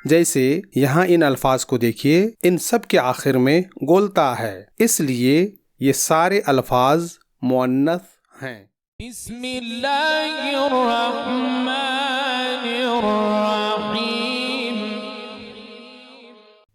جیسے یہاں ان الفاظ کو دیکھیے، ان سب کے آخر میں گولتا ہے، اس لیے یہ سارے الفاظ مؤنث ہیں۔ بسم اللہ الرحمن الرحیم۔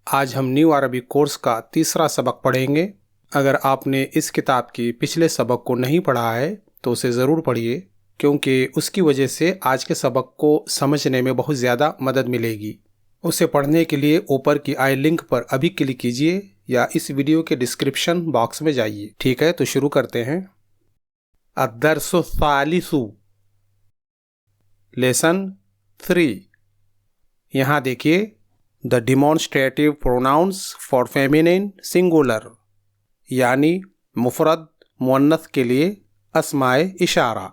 آج ہم نیو عربی کورس کا تیسرا سبق پڑھیں گے۔ اگر آپ نے اس کتاب کی پچھلے سبق کو نہیں پڑھا ہے تو اسے ضرور پڑھیے، کیونکہ اس کی وجہ سے آج کے سبق کو سمجھنے میں بہت زیادہ مدد ملے گی۔ اسے پڑھنے کے لیے اوپر کی آئی لنک پر ابھی کلک کیجیے یا اس ویڈیو کے ڈسکرپشن باکس میں جائیے۔ ٹھیک ہے، تو شروع کرتے ہیں۔ الدرس الثالث، لیسن 3۔ یہاں دیکھیے، the demonstrative pronouns for feminine singular، یعنی مفرد مؤنث کے لیے اسماء اشارہ۔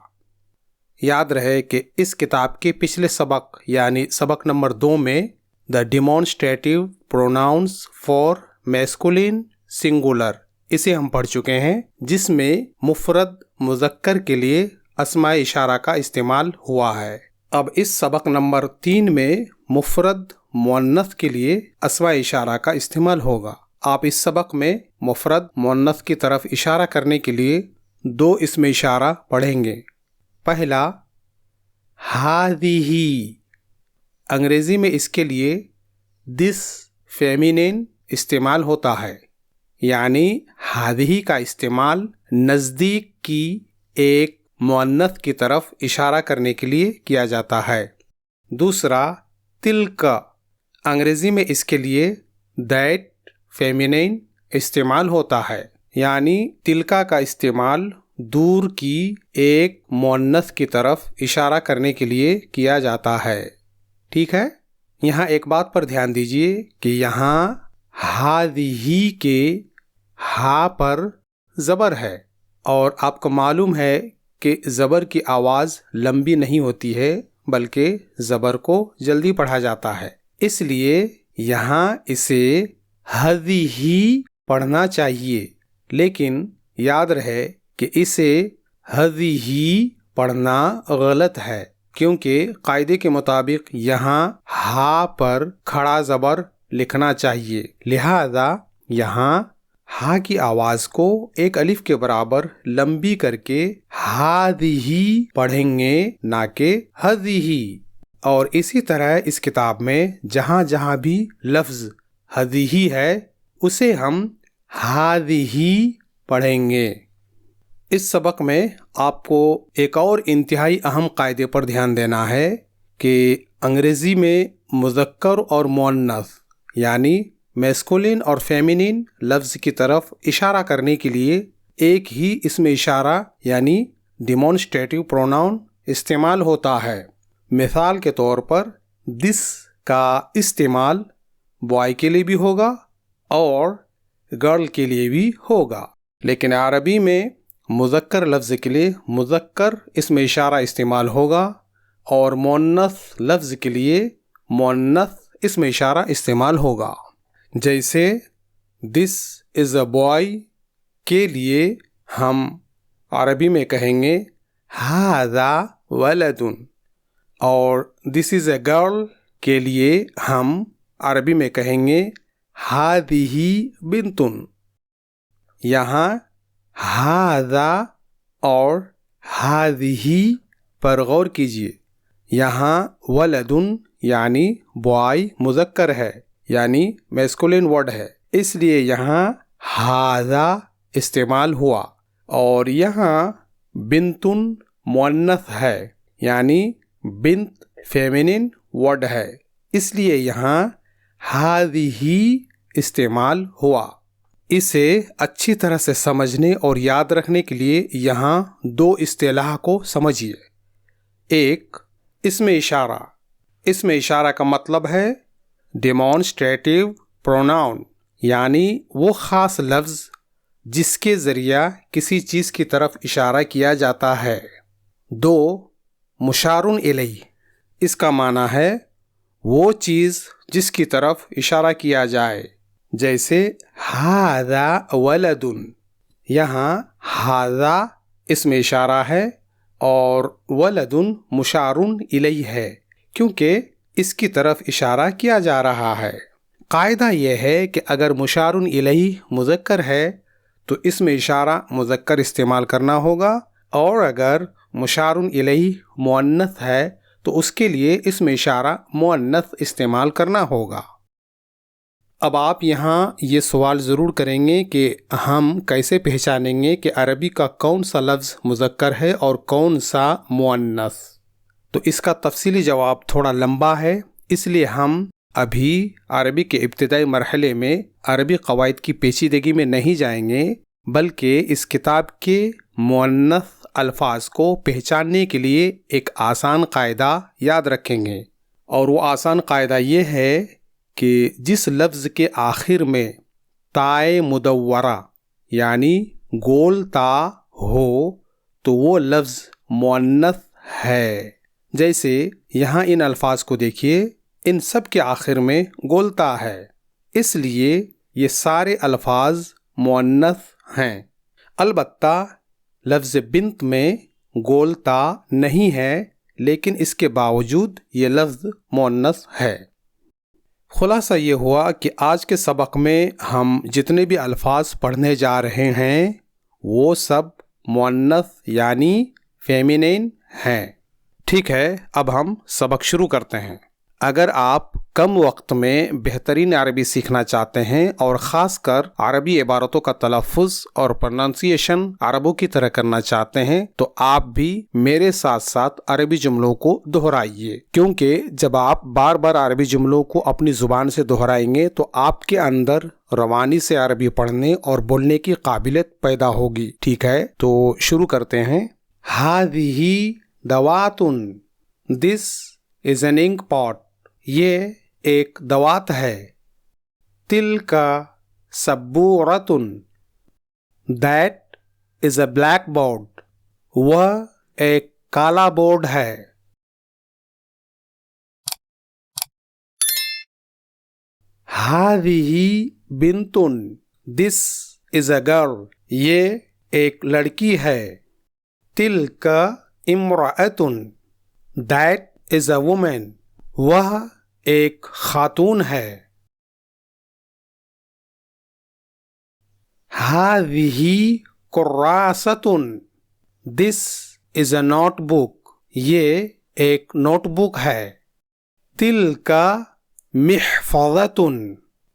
یاد رہے کہ اس کتاب کے پچھلے سبق یعنی سبق نمبر 2 میں the demonstrative pronouns for masculine singular اسے ہم پڑھ چکے ہیں، جس میں مفرد مذکر کے لیے اسماء اشارہ کا استعمال ہوا ہے۔ اب اس سبق نمبر 3 میں مفرد مؤنث کے لیے اسماء اشارہ کا استعمال ہوگا۔ آپ اس سبق میں مفرد مؤنث کی طرف اشارہ کرنے کے لیے 2 اسم اشارہ پڑھیں گے۔ پہلا ہذہ، انگریزی میں اس کے لیے دس فیمینین استعمال ہوتا ہے، یعنی ہذہ کا استعمال نزدیک کی ایک مؤنث کی طرف اشارہ کرنے کے لیے کیا جاتا ہے۔ دوسرا تلک، انگریزی میں اس کے لیے دیٹ فیمینین استعمال ہوتا ہے، یعنی تلکا کا استعمال دور کی ایک مؤنث کی طرف اشارہ کرنے کے لیے کیا جاتا ہے۔ ٹھیک ہے، یہاں ایک بات پر دھیان دیجیے کہ یہاں ہذہ کے ہا پر زبر ہے، اور آپ کو معلوم ہے کہ زبر کی آواز لمبی نہیں ہوتی ہے بلکہ زبر کو جلدی پڑھا جاتا ہے، اس لیے یہاں اسے ہذہ پڑھنا چاہیے، لیکن یاد رہے کہ اسے ہذہ پڑھنا غلط ہے، کیونکہ قاعدے کے مطابق یہاں ہا پر کھڑا زبر لکھنا چاہیے، لہذا یہاں ہا کی آواز کو ایک الف کے برابر لمبی کر کے ہذہ پڑھیں گے، نہ کہ ہذہ۔ اور اسی طرح اس کتاب میں جہاں جہاں بھی لفظ ہذہ ہے اسے ہم ہاذہ پڑھیں گے۔ اس سبق میں آپ کو ایک اور انتہائی اہم قاعدے پر دھیان دینا ہے کہ انگریزی میں مذکر اور مؤنث یعنی میسکولین اور فیمینین لفظ کی طرف اشارہ کرنے کے لیے ایک ہی اسم اشارہ یعنی ڈیمونسٹریٹو پروناؤن استعمال ہوتا ہے۔ مثال کے طور پر دس کا استعمال بوائے کے لیے بھی ہوگا اور گرل کے لیے بھی ہوگا، لیکن عربی میں مذکر لفظ کے لیے مذکر اسم اشارہ استعمال ہوگا اور مؤنث لفظ کے لیے مؤنث اسم اشارہ استعمال ہوگا۔ جیسے دس از اے بوائے کے لیے ہم عربی میں کہیں گے ھذا ولد، اور دس از اے گرل کے لیے ہم عربی میں کہیں گے ھذہ بنت۔ یہاں ھذا اور ھذہ پر غور کیجیے، یہاں ولد یعنی بوائے مذکر ہے، یعنی میسکولین ورڈ ہے، اس لیے یہاں ھذا استعمال ہوا، اور یہاں بنت مؤنث ہے یعنی بنت فیمینین ورڈ ہے، اس لیے یہاں ھذہ استعمال ہوا۔ اسے اچھی طرح سے سمجھنے اور یاد رکھنے کے لیے یہاں 2 اصطلاح کو سمجھیے۔ ایک اسم اشارہ، اسم اشارہ کا مطلب ہے ڈیمونسٹریٹو پروناؤن، یعنی وہ خاص لفظ جس کے ذریعہ کسی چیز کی طرف اشارہ کیا جاتا ہے۔ 2 مشار الیہ، اس کا معنی ہے وہ چیز جس کی طرف اشارہ کیا جائے، جیسے ھذا ولد، یہاں ھذا اسم اشارہ ہے اور ولد مشار الیہ ہے، کیونکہ اس کی طرف اشارہ کیا جا رہا ہے۔ قاعدہ یہ ہے کہ اگر مشار الیہ مذکر ہے تو اس میں اشارہ مذکر استعمال کرنا ہوگا، اور اگر مشار الیہ مؤنث ہے تو اس کے لیے اس میں اشارہ مؤنث استعمال کرنا ہوگا۔ اب آپ یہاں یہ سوال ضرور کریں گے کہ ہم کیسے پہچانیں گے کہ عربی کا کون سا لفظ مذکر ہے اور کون سا مؤنث؟ تو اس کا تفصیلی جواب تھوڑا لمبا ہے، اس لیے ہم ابھی عربی کے ابتدائی مرحلے میں عربی قواعد کی پیچیدگی میں نہیں جائیں گے، بلکہ اس کتاب کے مؤنث الفاظ کو پہچاننے کے لیے ایک آسان قاعدہ یاد رکھیں گے، اور وہ آسان قاعدہ یہ ہے کہ جس لفظ کے آخر میں تائے مدورہ یعنی گول تا ہو تو وہ لفظ مؤنث ہے۔ جیسے یہاں ان الفاظ کو دیکھیے، ان سب کے آخر میں گول تا ہے، اس لیے یہ سارے الفاظ مؤنث ہیں۔ البتہ لفظ بنت میں گول تا نہیں ہے، لیکن اس کے باوجود یہ لفظ مؤنث ہے۔ خلاصہ یہ ہوا کہ آج کے سبق میں ہم جتنے بھی الفاظ پڑھنے جا رہے ہیں وہ سب مؤنث یعنی فیمینین ہیں۔ ٹھیک ہے، اب ہم سبق شروع کرتے ہیں۔ اگر آپ کم وقت میں بہترین عربی سیکھنا چاہتے ہیں اور خاص کر عربی عبارتوں کا تلفظ اور پروننسیشن عربوں کی طرح کرنا چاہتے ہیں تو آپ بھی میرے ساتھ ساتھ عربی جملوں کو دہرائیے، کیونکہ جب آپ بار بار عربی جملوں کو اپنی زبان سے دہرائیں گے تو آپ کے اندر روانی سے عربی پڑھنے اور بولنے کی قابلیت پیدا ہوگی۔ ٹھیک ہے، تو شروع کرتے ہیں۔ ہذہ دوات، دس از این انک پاٹ، یہ ایک دوات ہے۔ تلک سبورۃ، that is a blackboard, وہ ایک کالا بورڈ ہے۔ ہذہ بنت، دس از اے گرل، یہ ایک لڑکی ہے۔ تلک امرأۃ، دیٹ از اے وومن، وہ ایک خاتون ہے۔ ہذہ کراسۃ، دس از اے نوٹ بک، یہ ایک نوٹ بک ہے۔ تلک محفظۃ،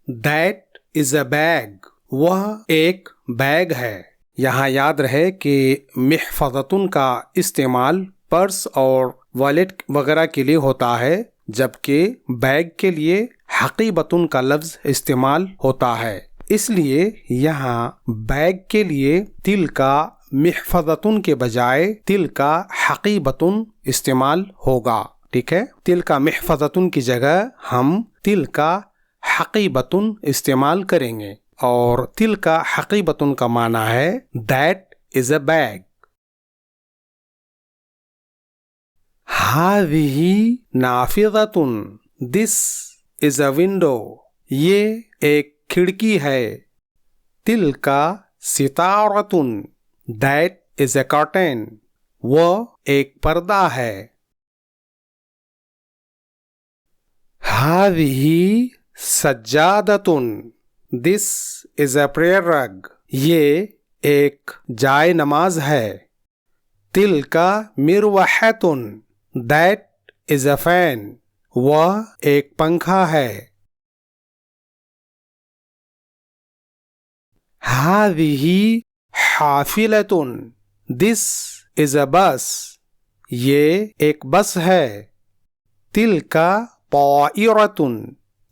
دیٹ از اے بیگ، وہ ایک بیگ ہے۔ یہاں یاد رہے کہ محفظۃ کا استعمال پرس اور والیٹ وغیرہ کے لیے ہوتا ہے، جبکہ بیگ کے لیے حقیبۃ کا لفظ استعمال ہوتا ہے۔ اس لیے یہاں بیگ کے لیے تلک محفظۃ کے بجائے تلک حقیبۃ استعمال ہوگا۔ ٹھیک ہے، تلک محفظۃ کی جگہ ہم تلک حقیبۃ استعمال کریں گے، اور تلک حقیبۃ کا معنی ہے دیٹ از اے بیگ۔ ہذہ نافذۃ، دس از اے ونڈو، یہ ایک کھڑکی ہے۔ تلک ستارۃ، دیٹ از اے کرٹن، وہ ایک پردہ ہے۔ ہذہ سجادۃ، دس از اے پریئر رگ، یہ ایک جائے نماز ہے۔ تلک مروحۃ، دیٹ از اے فین، وہ ایک پنکھا ہے۔ ہذہ حافلۃ، دس از اے بس، یہ ایک بس ہے۔ تلک طائرۃ،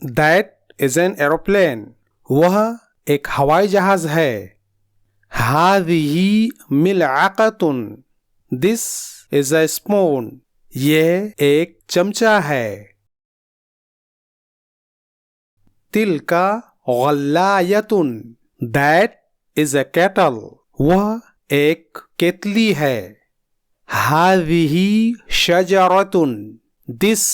دیٹ از این ایروپلین، وہ ایک ہوائی جہاز ہے۔ ہذہ ملعقۃ، دس از اے اسپون، یہ ایک چمچہ ہے۔ تلک غلایۃ، دیٹ از اے کیٹل، وہ ایک کیتلی ہے۔ ہذہ شجرۃ، دس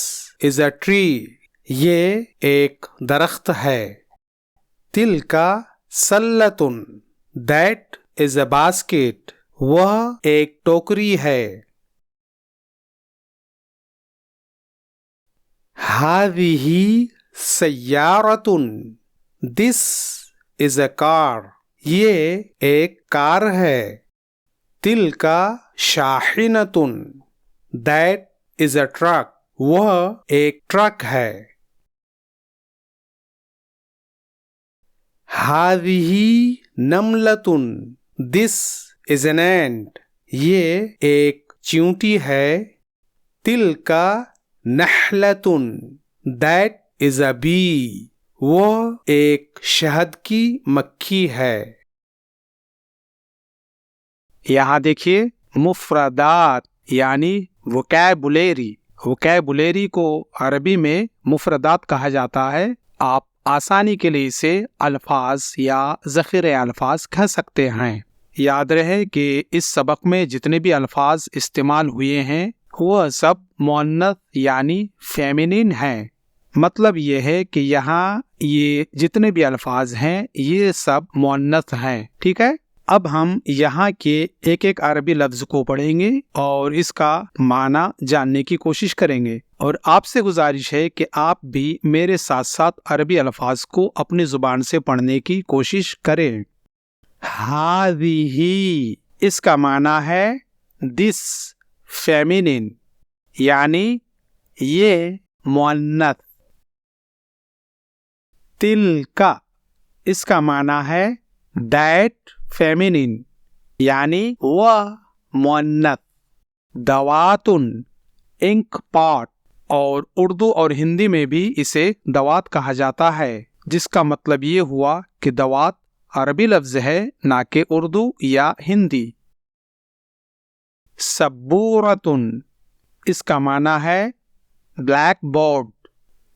از اے ٹری، یہ ایک درخت ہے۔ تلک سلۃ، دیٹ از اے باسکٹ، وہ ایک ٹوکری ہے۔ هذه سيارة. This is a car. یہ ایک کار ہے. تلك شاحنة. That is a truck. وہ ایک ٹرک ہے. هذه نملة. This is an ant. یہ ایک چیونٹی ہے. تلك نحلة. That is a bee. وہ ایک شہد کی مکھی ہے. یہاں دیکھیے مفردات یعنی وکیبولیری. وکیبولیری کو عربی میں مفردات کہا جاتا ہے. آپ آسانی کے لیے اسے الفاظ یا ذخیرہ الفاظ کہہ سکتے ہیں. یاد رہے کہ اس سبق میں جتنے بھی الفاظ استعمال ہوئے ہیں وہ سب مؤنث یعنی فیمینین ہیں. مطلب یہ ہے کہ یہاں یہ جتنے بھی الفاظ ہیں یہ سب مؤنث ہیں. ٹھیک ہے. اب ہم یہاں کے ایک ایک عربی لفظ کو پڑھیں گے اور اس کا معنی جاننے کی کوشش کریں گے. اور آپ سے گزارش ہے کہ آپ بھی میرے ساتھ ساتھ عربی الفاظ کو اپنی زبان سے پڑھنے کی کوشش کریں. ہذہ اس کا معنی ہے دس فیمینین یعنی یہ مؤنث. تلک اس کا معنی ہے دیٹ فیمینین یعنی وہ مؤنث. دواتن انک پاٹ. اور اردو اور ہندی میں بھی اسے دوات کہا جاتا ہے جس کا مطلب یہ ہوا کہ دوات عربی لفظ ہے نہ کہ اردو یا ہندی. سبورتن اس کا معنی ہے بلیک بورڈ.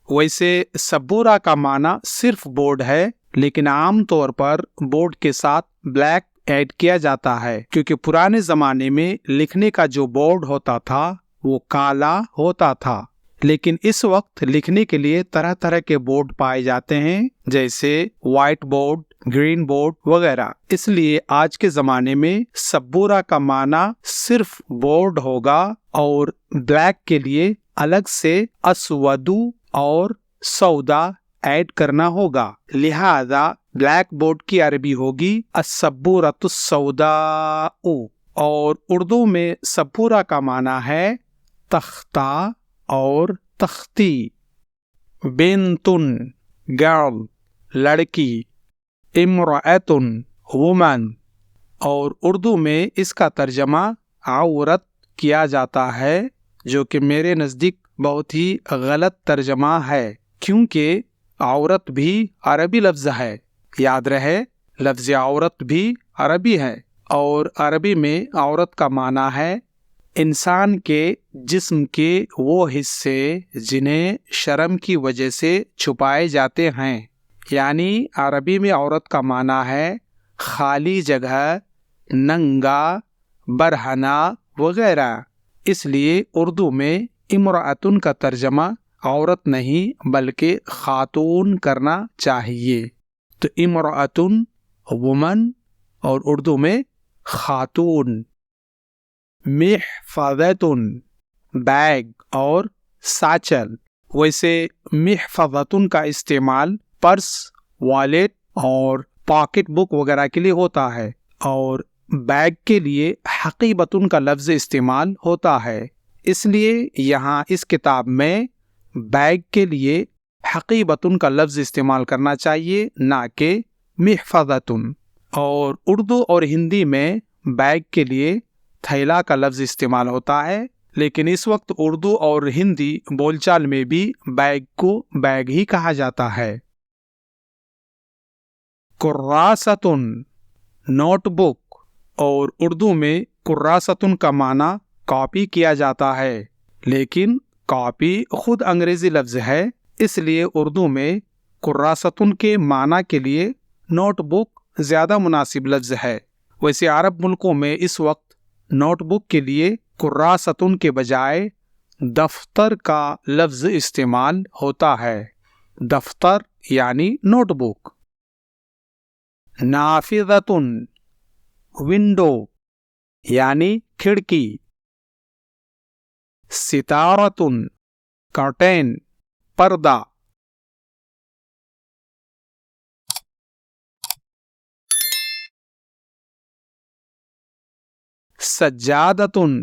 ویسے سبورہ کا معنی صرف بورڈ ہے لیکن عام طور پر بورڈ کے ساتھ بلیک ایڈ کیا جاتا ہے کیونکہ پرانے زمانے میں لکھنے کا جو بورڈ ہوتا تھا وہ کالا ہوتا تھا. لیکن اس وقت لکھنے کے لیے طرح طرح کے بورڈ پائے جاتے ہیں جیسے وائٹ بورڈ، گرین بورڈ وغیرہ. اس لیے آج کے زمانے میں سبورہ کا معنی صرف بورڈ ہوگا اور بلیک کے لیے الگ سے اسودو اور سودا ایڈ کرنا ہوگا. لہذا بلیک بورڈ کی عربی ہوگی السبورۃ السوداء. اور اردو میں سبورہ کا معنی ہے تختہ اور تختی. بنتن گرل لڑکی. امرأتن وومن. اور اردو میں اس کا ترجمہ عورت کیا جاتا ہے جو کہ میرے نزدیک بہت ہی غلط ترجمہ ہے کیونکہ عورت بھی عربی لفظ ہے. یاد رہے لفظ عورت بھی عربی ہے اور عربی میں عورت کا معنی ہے انسان کے جسم کے وہ حصے جنہیں شرم کی وجہ سے چھپائے جاتے ہیں. یعنی عربی میں عورت کا معنی ہے خالی جگہ، ننگا، برہنہ وغیرہ. اس لیے اردو میں امرأتن کا ترجمہ عورت نہیں بلکہ خاتون کرنا چاہیے. تو امرأتن وومن اور اردو میں خاتون. محفظتن بیگ اور ساچل. ویسے محفظتن کا استعمال پرس، والیٹ اور پاکٹ بک وغیرہ کے لیے ہوتا ہے اور بیگ کے لیے حقیبتن کا لفظ استعمال ہوتا ہے. اس لیے یہاں اس کتاب میں بیگ کے لیے حقیبتن کا لفظ استعمال کرنا چاہیے نہ کہ محفظتن. اور اردو اور ہندی میں بیگ کے لیے تھیلا کا لفظ استعمال ہوتا ہے لیکن اس وقت اردو اور ہندی بول چال میں بھی بیگ کو بیگ ہی کہا جاتا ہے. کراستن نوٹ بک. اور اردو میں کراستن کا معنی کاپی کیا جاتا ہے لیکن کاپی خود انگریزی لفظ ہے اس لیے اردو میں کراستن کے معنی کے لیے نوٹ بک زیادہ مناسب لفظ ہے. ویسے عرب ملکوں میں اس وقت نوٹ بک کے لیے کراستن کے بجائے دفتر کا لفظ استعمال ہوتا ہے. دفتر یعنی نوٹ بک. نافذتن ونڈو یعنی کھڑکی. ستارتن کرٹین پردہ. سجادتن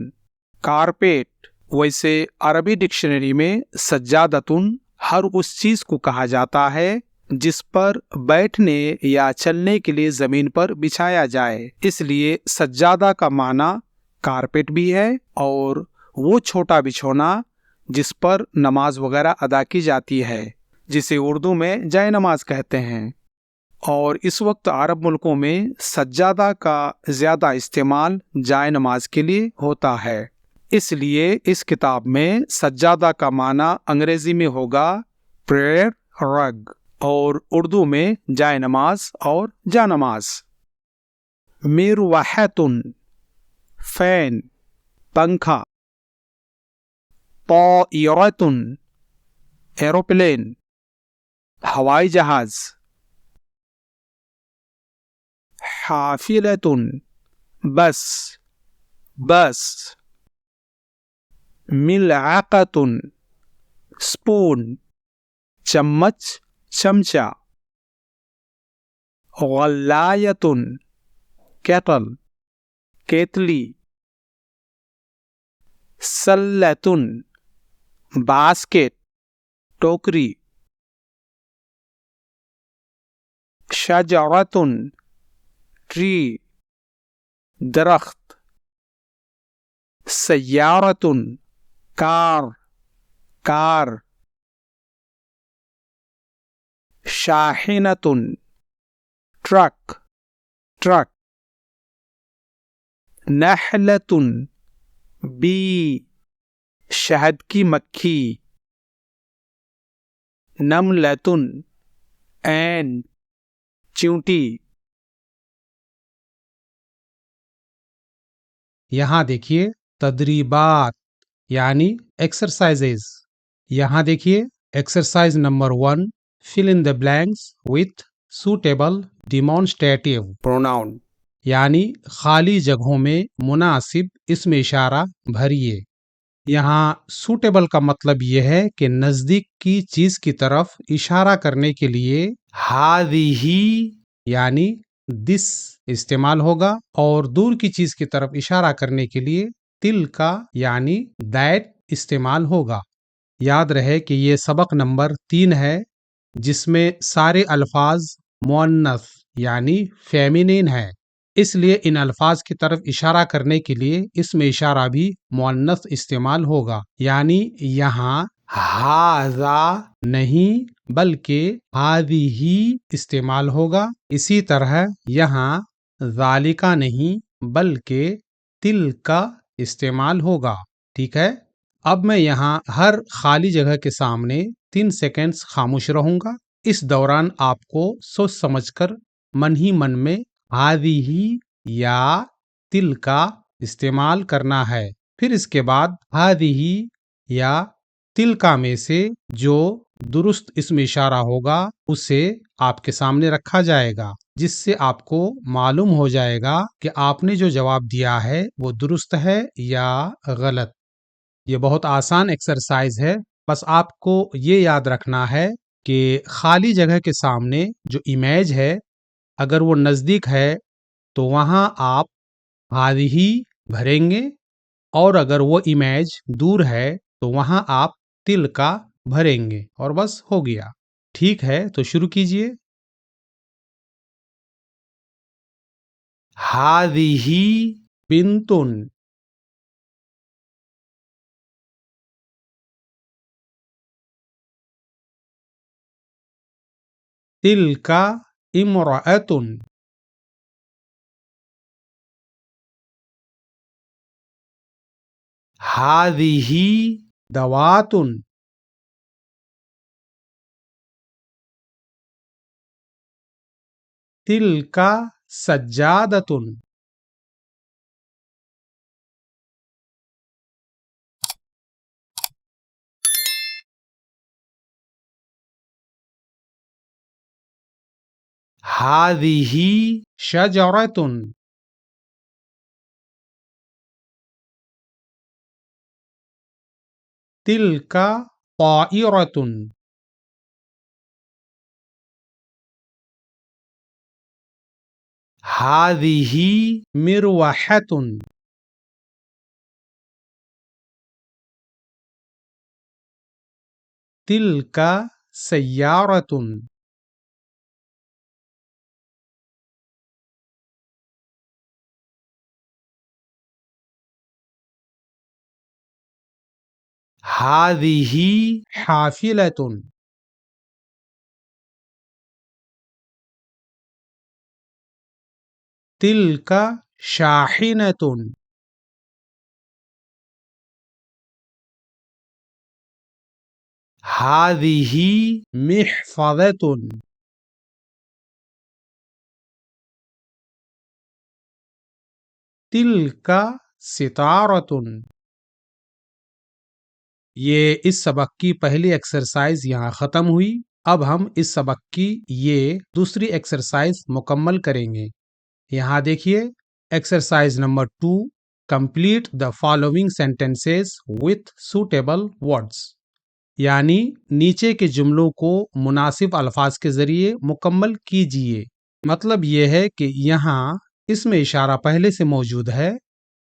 کارپیٹ. ویسے عربی ڈکشنری میں سجادتن ہر اس چیز کو کہا جاتا ہے جس پر بیٹھنے یا چلنے کے لیے زمین پر بچھایا جائے. اس لیے سجادہ کا معنی کارپیٹ بھی ہے اور وہ چھوٹا بچھونا جس پر نماز وغیرہ ادا کی جاتی ہے جسے اردو میں جائے نماز کہتے ہیں. اور اس وقت عرب ملکوں میں سجادہ کا زیادہ استعمال جائے نماز کے لیے ہوتا ہے. اس لیے اس کتاب میں سجادہ کا معنی انگریزی میں ہوگا پریئر رگ اور اردو میں جائے نماز اور جا نماز. مروحتن فین پنکھا. طائرتن ایروپلین ہوائی جہاز. حافلتن بس بس. ملعقتن سپون چمچ چمچا. غلایتن کیٹل کیتلی. سلتن باسکٹ ٹوکری. شجرتن ٹری درخت. سیارتن کار کار. شاحنتن ٹرک ٹرک. نحلتن بی شہد کی مکھی. نملتن اینٹ چیونٹی. یہاں دیکھیے تدریبات یعنی ایکسرسائزز. یہاں دیکھیے exercise number 1 fill in the blanks with suitable demonstrative pronoun یعنی خالی جگہوں میں مناسب اسم اشارہ بھریے. یہاں suitable کا مطلب یہ ہے کہ نزدیک کی چیز کی طرف اشارہ کرنے کے لیے هذه یعنی دس استعمال ہوگا اور دور کی چیز کی طرف اشارہ کرنے کے لیے تلک یعنی دیٹ استعمال ہوگا. یاد رہے کہ یہ سبق نمبر 3 ہے جس میں سارے الفاظ مؤنث یعنی فیمینین ہیں. اس لیے ان الفاظ کی طرف اشارہ کرنے کے لیے اسم اشارہ بھی مؤنث استعمال ہوگا. یعنی یہاں ھذا نہیں بلکہ ھذہ استعمال ہوگا. اسی طرح یہاں ذالک نہیں بلکہ تلک استعمال ہوگا. ٹھیک ہے. اب میں یہاں ہر خالی جگہ کے سامنے 3 سیکنڈز خاموش رہوں گا. اس دوران آپ کو سوچ سمجھ کر من ہی من میں ھذہ یا تلک استعمال کرنا ہے. پھر اس کے بعد ھذہ یا تلک میں سے جو درست اسم اشارہ ہوگا اسے آپ کے سامنے رکھا جائے گا جس سے آپ کو معلوم ہو جائے گا کہ آپ نے جو جواب دیا ہے وہ درست ہے یا غلط. یہ بہت آسان ایکسرسائز ہے. بس آپ کو یہ یاد رکھنا ہے کہ خالی جگہ کے سامنے جو امیج ہے اگر وہ نزدیک ہے تو وہاں آپ ھذہ بھریں گے اور اگر وہ امیج دور ہے تو وہاں آپ تلک بھریں گے اور بس ہو گیا. ٹھیک ہے تو شروع کیجئے. ھذہ بنتن. تلک امرأة. ھذہ دوات. تلک سجادۃ. ھذہ شجرۃ. تلک طائرۃ. هذه مروحة. تلك سيارة. هذه حافلة. تلك شاحنة. هذه محفظة. تلك ستارة. یہ اس سبق کی پہلی ایکسرسائز یہاں ختم ہوئی. اب ہم اس سبق کی یہ دوسری ایکسرسائز مکمل کریں گے. یہاں دیکھیے exercise number 2. Complete the following sentences with suitable words. یعنی نیچے کے جملوں کو مناسب الفاظ کے ذریعے مکمل کیجیے. مطلب یہ ہے کہ یہاں اس میں اشارہ پہلے سے موجود ہے،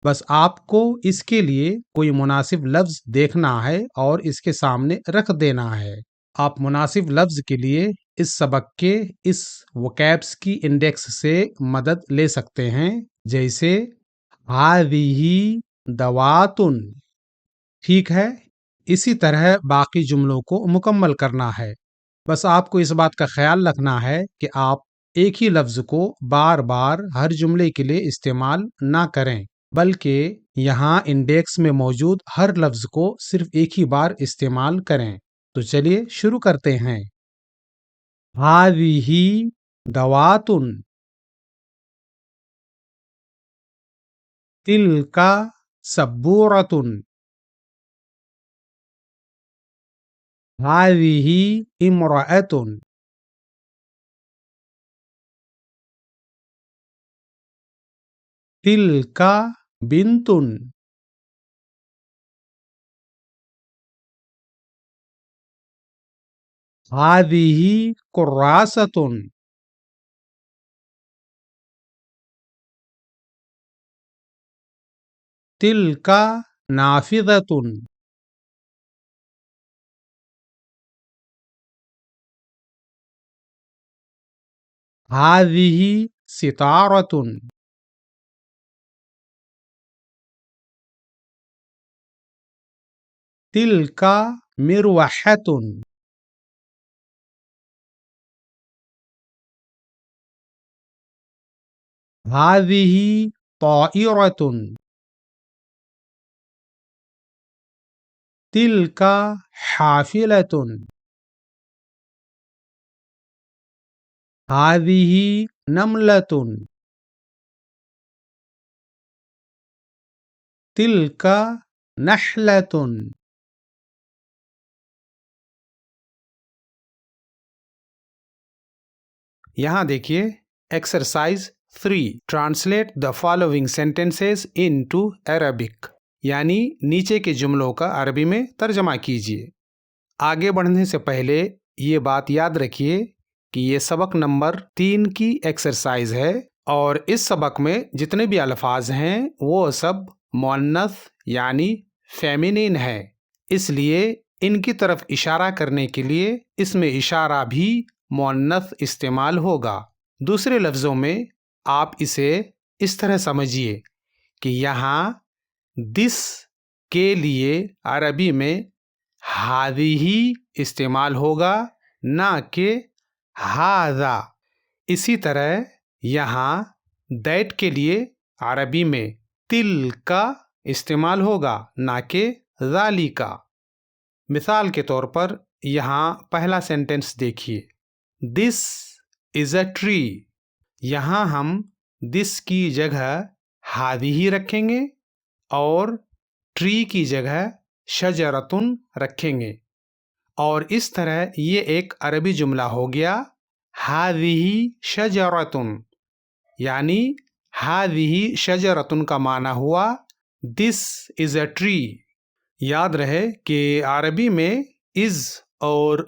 بس آپ کو اس کے لیے کوئی مناسب لفظ دیکھنا ہے اور اس کے سامنے رکھ دینا ہے. آپ مناسب لفظ کے لیے اس سبق کے اس وکیبس کی انڈیکس سے مدد لے سکتے ہیں، جیسے هذه دوات. ٹھیک ہے، اسی طرح باقی جملوں کو مکمل کرنا ہے. بس آپ کو اس بات کا خیال رکھنا ہے کہ آپ ایک ہی لفظ کو بار بار ہر جملے کے لیے استعمال نہ کریں، بلکہ یہاں انڈیکس میں موجود ہر لفظ کو صرف ایک ہی بار استعمال کریں. تو چلیے شروع کرتے ہیں. هذه دوات. تلك سبورة. هذه امرأة. تلك بنت. هذه كراسة. تلك نافذة. هذه ستارة. تلك مروحة. هذه طائرة. تلك حافلة. هذه نملة. تلك نحلة. یہاں دیکھیے exercise 3. Translate the following sentences into Arabic. یعنی نیچے کے جملوں کا عربی میں ترجمہ کیجیے. آگے بڑھنے سے پہلے یہ بات یاد رکھیے کہ یہ سبق نمبر 3 کی ایکسرسائز ہے اور اس سبق میں جتنے بھی الفاظ ہیں وہ سب مؤنث یعنی فیمینین ہے، اس لیے ان کی طرف اشارہ کرنے کے لیے اس میں اشارہ بھی مؤنث استعمال ہوگا. دوسرے لفظوں میں آپ اسے اس طرح سمجھیے کہ یہاں دس کے لیے عربی میں ہذہ استعمال ہوگا نہ کہ ھذا. اسی طرح یہاں دیٹ کے لیے عربی میں تلک استعمال ہوگا نہ کہ ذالک. مثال کے طور پر یہاں پہلا سینٹنس دیکھیے. دس از اے ٹری. یہاں ہم دس کی جگہ ہذہ رکھیں گے اور ٹری کی جگہ شجرتن رکھیں گے، اور اس طرح یہ ایک عربی جملہ ہو گیا ہذہ شجرتن. یعنی ہذہ شجرتن کا معنی ہوا دس از اے ٹری. یاد رہے کہ عربی میں از اور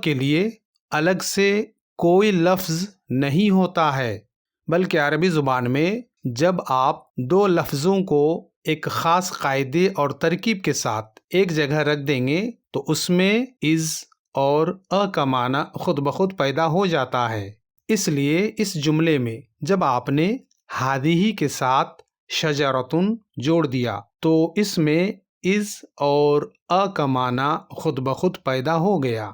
کے لیے الگ سے کوئی لفظ نہیں ہوتا ہے، بلکہ عربی زبان میں جب آپ دو لفظوں کو ایک خاص قاعدے اور ترکیب کے ساتھ ایک جگہ رکھ دیں گے تو اس میں از اور کا معنی خود بخود پیدا ہو جاتا ہے۔ اس لیے اس جملے میں جب آپ نے ہادیہی کے ساتھ شجرتن جوڑ دیا تو اس میں از اور کا معنی خود بخود پیدا ہو گیا۔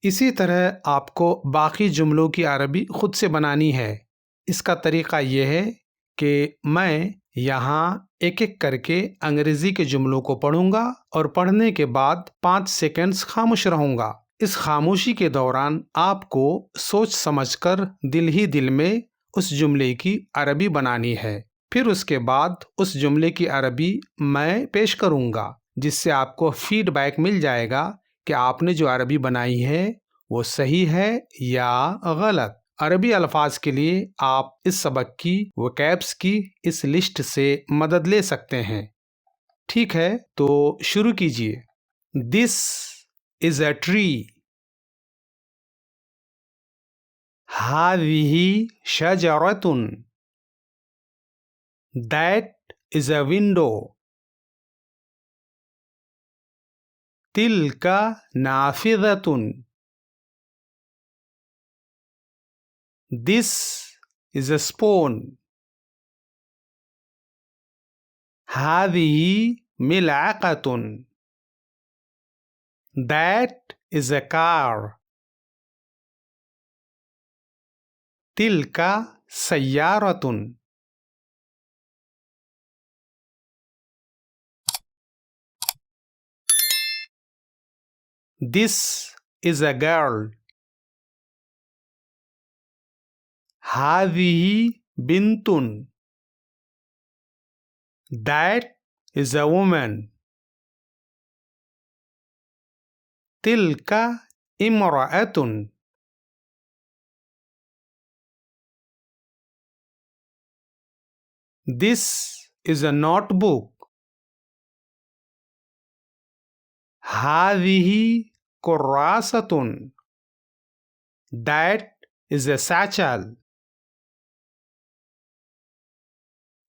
اسی طرح آپ کو باقی جملوں کی عربی خود سے بنانی ہے۔ اس کا طریقہ یہ ہے کہ میں یہاں ایک ایک کر کے انگریزی کے جملوں کو پڑھوں گا اور پڑھنے کے بعد 5 سیکنڈز خاموش رہوں گا۔ اس خاموشی کے دوران آپ کو سوچ سمجھ کر دل ہی دل میں اس جملے کی عربی بنانی ہے۔ پھر اس کے بعد اس جملے کی عربی میں پیش کروں گا، جس سے آپ کو فیڈ بیک مل جائے گا کہ آپ نے جو عربی بنائی ہے وہ صحیح ہے یا غلط۔ عربی الفاظ کے لیے آپ اس سبق کی وکیبس کی اس لسٹ سے مدد لے سکتے ہیں۔ ٹھیک ہے، تو شروع کیجیے۔ دس از اے ٹری، هذه شجرة، that is a window، تلك نافذة، this is a spoon، هذه ملعقة، that is a car، تلك سيارة۔ This is a girl، هذه بنت، that is a woman، تلك امرأة۔ This is a notebook، هذه كراسة، that is a satchel،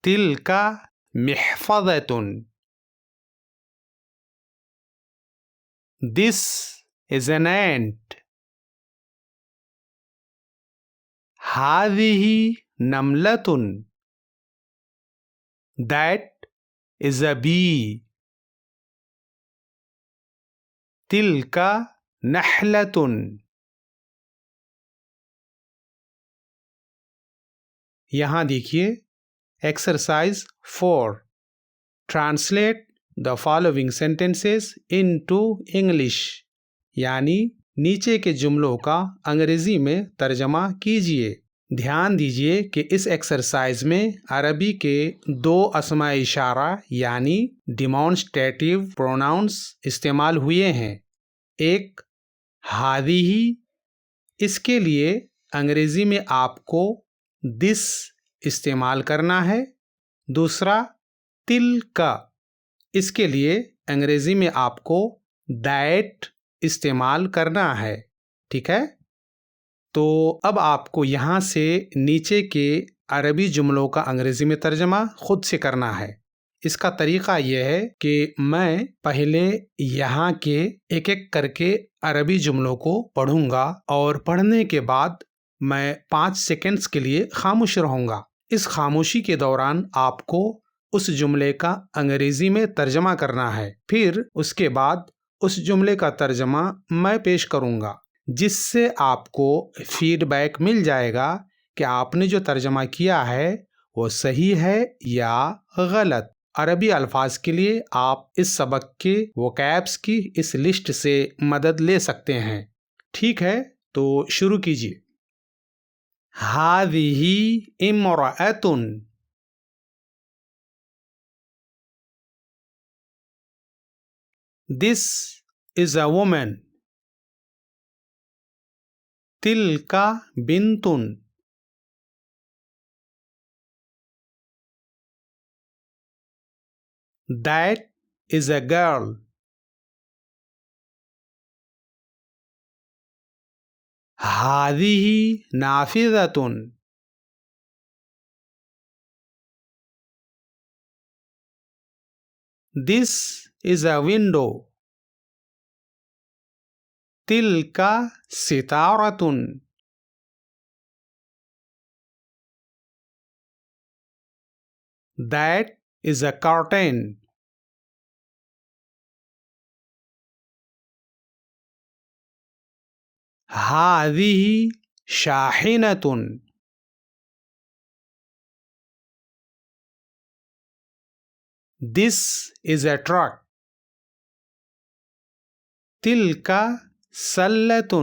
تلك محفظة۔ This is an ant، هذه نملة، that is a bee، تلك نحلة۔ یہاں دیکھیے exercise 4، translate the following sentences into English, یعنی نیچے کے جملوں کا انگریزی میں ترجمہ کیجیے۔ دھیان دیجیے کہ اس ایکسرسائز میں عربی کے 2 اسماء اشارہ یعنی ڈیمانسٹریٹو پروناؤنس استعمال ہوئے ہیں۔ ایک ہادیہی، اس کے لیے انگریزی میں آپ کو دس استعمال کرنا ہے۔ دوسرا تل کا، اس کے لیے انگریزی میں آپ کو دیٹ استعمال کرنا ہے۔ ٹھیک ہے، تو اب آپ کو یہاں سے نیچے کے عربی جملوں کا انگریزی میں ترجمہ خود سے کرنا ہے۔ اس کا طریقہ یہ ہے کہ میں پہلے یہاں کے ایک ایک کر کے عربی جملوں کو پڑھوں گا اور پڑھنے کے بعد میں 5 سیکنڈز کے لیے خاموش رہوں گا۔ اس خاموشی کے دوران آپ کو اس جملے کا انگریزی میں ترجمہ کرنا ہے۔ پھر اس کے بعد اس جملے کا ترجمہ میں پیش کروں گا، جس سے آپ کو فیڈ بیک مل جائے گا کہ آپ نے جو ترجمہ کیا ہے وہ صحیح ہے یا غلط۔ عربی الفاظ کے لیے آپ اس سبق کے وکیبس کی اس لسٹ سے مدد لے سکتے ہیں۔ ٹھیک ہے، تو شروع کیجیے۔ هذه امرأة، this is a woman، تلك بنت، that is a girl، هذه نافذة، This is a window. تلك ستارة. That is a curtain. هذه شاحنة. This is a truck. تلك سلة.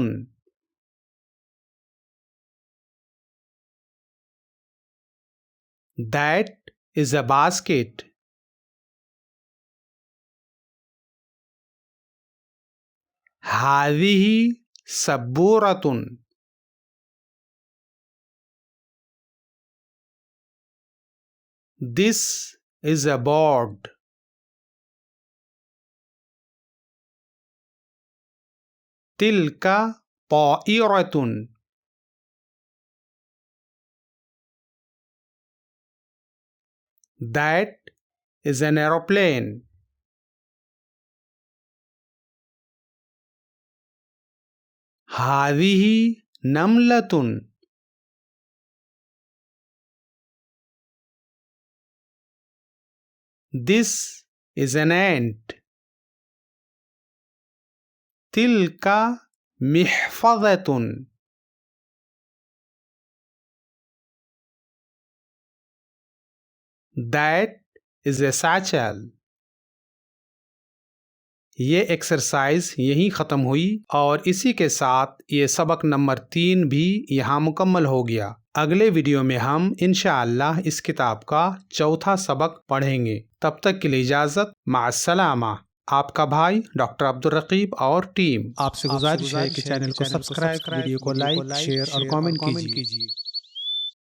That is a basket. هذه سبورة. This is a board. تلك طائرة. That is an aeroplane. هذه نملة. This is an ant. تلك محفظة. That is a satchel. یہ exercise یہیں ختم ہوئی اور اسی کے ساتھ یہ سبق نمبر 3 بھی یہاں مکمل ہو گیا۔ اگلے ویڈیو میں ہم انشاءاللہ اس کتاب کا 4تھا سبق پڑھیں گے۔ تب تک کے لیے اجازت، مع السلامہ۔ آپ کا بھائی ڈاکٹر عبدالرقیب اور ٹیم آپ سے گزارش ہے کہ چینل کو سبسکرائب، ویڈیو کو لائک، شیئر اور کامنٹ کیجیے۔